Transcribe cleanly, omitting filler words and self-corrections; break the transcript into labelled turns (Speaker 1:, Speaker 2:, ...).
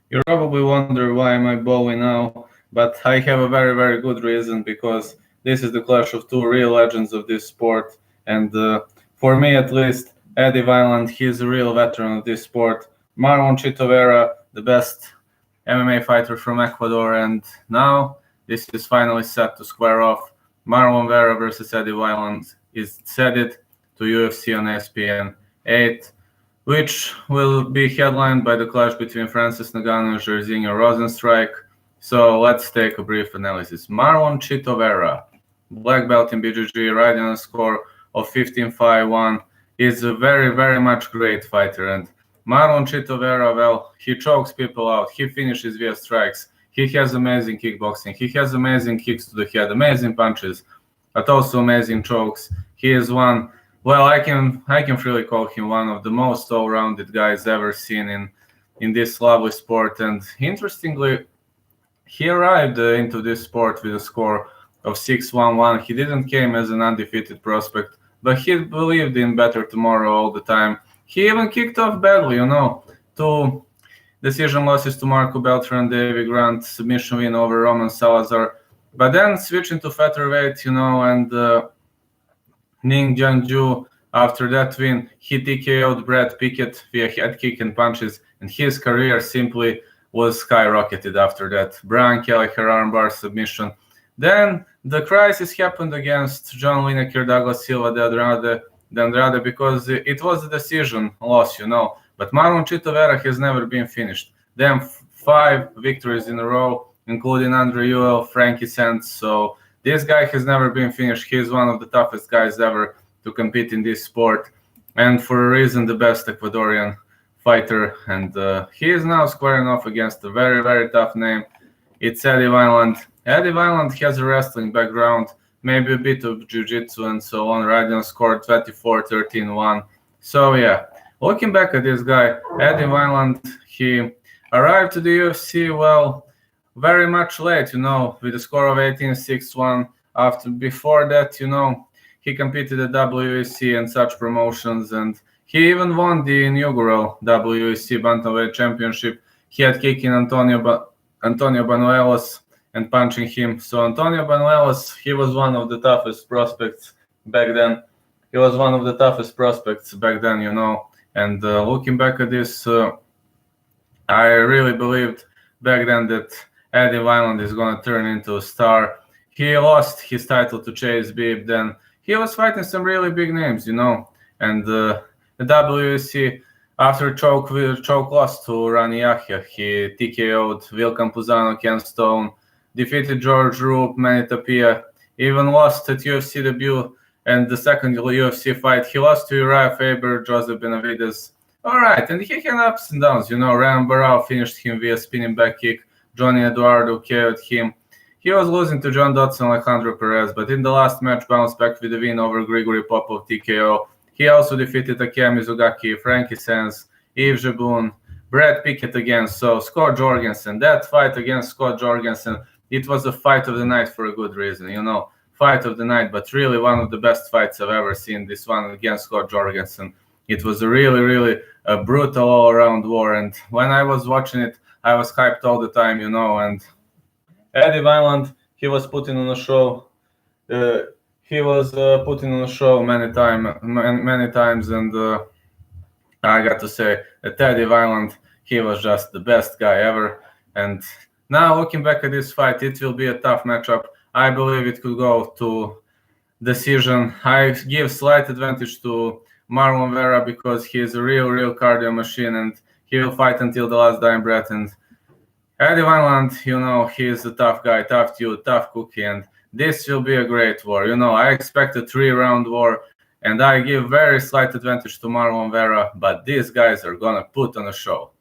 Speaker 1: You probably wonder why am I bowing now, but I have a very, very good reason because this is the clash of two real legends of this sport, and for me at least, Eddie Vineland, he's a real veteran of this sport. Marlon Vera, the best MMA fighter from Ecuador, and now this is finally set to square off. Marlon Vera versus Eddie Vineland is set to UFC on ESPN 8, which will be headlined by the clash between Francis Ngannou and Jairzinho Rozenstruik. So let's take a brief analysis. Marlon Vera, black belt in BJJ, riding on a score of 15-5-1, is a very, very much great fighter. And Marlon Vera, well, he chokes people out. He finishes via strikes. He has amazing kickboxing. He has amazing kicks to the head, amazing punches, but also amazing chokes. He is one. Well, I can freely call him one of the most all-rounded guys ever seen in this lovely sport. And interestingly, he arrived into this sport with a score of 6-1-1. He didn't came as an undefeated prospect, but he believed in better tomorrow all the time. He even kicked off badly, two decision losses to Marco Beltran, David Grant, submission win over Roman Salazar, but then switching to featherweight, and Ning Jianju, after that win, he TKO'd Brad Pickett via head kick and punches, and his career simply was skyrocketed after that. Brian Kelleher armbar submission. Then the crisis happened against John Lineker, Douglas Silva, de Andrade, because it was a decision loss, But Marlon Vera has never been finished. Then 5 victories in a row, including Andre Ewell, Frankie Sands. So this guy has never been finished. He's one of the toughest guys ever to compete in this sport, and for a reason, the best Ecuadorian fighter. And he is now squaring off against a very, very tough name. It's Eddie Vineland. Eddie Vineland has a wrestling background, maybe a bit of jiu-jitsu and so on. Radian scored 24-13-1. So yeah, looking back at this guy, Eddie Vineland, he arrived to the UFC, well, very much late, with a score of 18-6-1. Before that, he competed at WEC and such promotions, and he even won the inaugural WEC Bantamweight Championship. He had kicking Antonio Banuelos and punching him. So Antonio Banuelos, he was one of the toughest prospects back then. And looking back at this, I really believed back then that Eddie Vineland is going to turn into a star. He lost his title to Chase Beebe. Then he was fighting some really big names, And the WEC, after choke loss to Rani Yahya, he TKO'd Will Campuzano, Ken Stone, defeated George Roop, Manny Tapia, even lost at UFC debut and the second UFC fight. He lost to Uriah Faber, Joseph Benavidez. All right, and he had ups and downs, Ryan Barao finished him via spinning back kick. Johnny Eduardo KO'd him. He was losing to John Dodson, Alejandro Perez, but in the last match bounced back with a win over Grigory Popov TKO. He also defeated Akemi Mizugaki, Frankie Sands, Yves Jabun, Brad Pickett again. So Scott Jorgensen, that fight against Scott Jorgensen, it was a fight of the night for a good reason, Fight of the night, but really one of the best fights I've ever seen, this one against Scott Jorgensen. It was a really, really a brutal all-around war, and when I was watching it, I was hyped all the time, and Eddie Vineland, he was putting on a show. Putting on a show many times, and I got to say that Eddie Vineland, he was just the best guy ever. And now looking back at this fight, it will be a tough matchup. I believe it could go to decision. I give slight advantage to Marlon Vera because he is a real cardio machine, and he will fight until the last dying breath. And Eddie Wineland, he is a tough guy, tough dude, tough cookie, and this will be a great war. I expect a 3-round war, and I give very slight advantage to Marlon Vera, but these guys are gonna put on a show.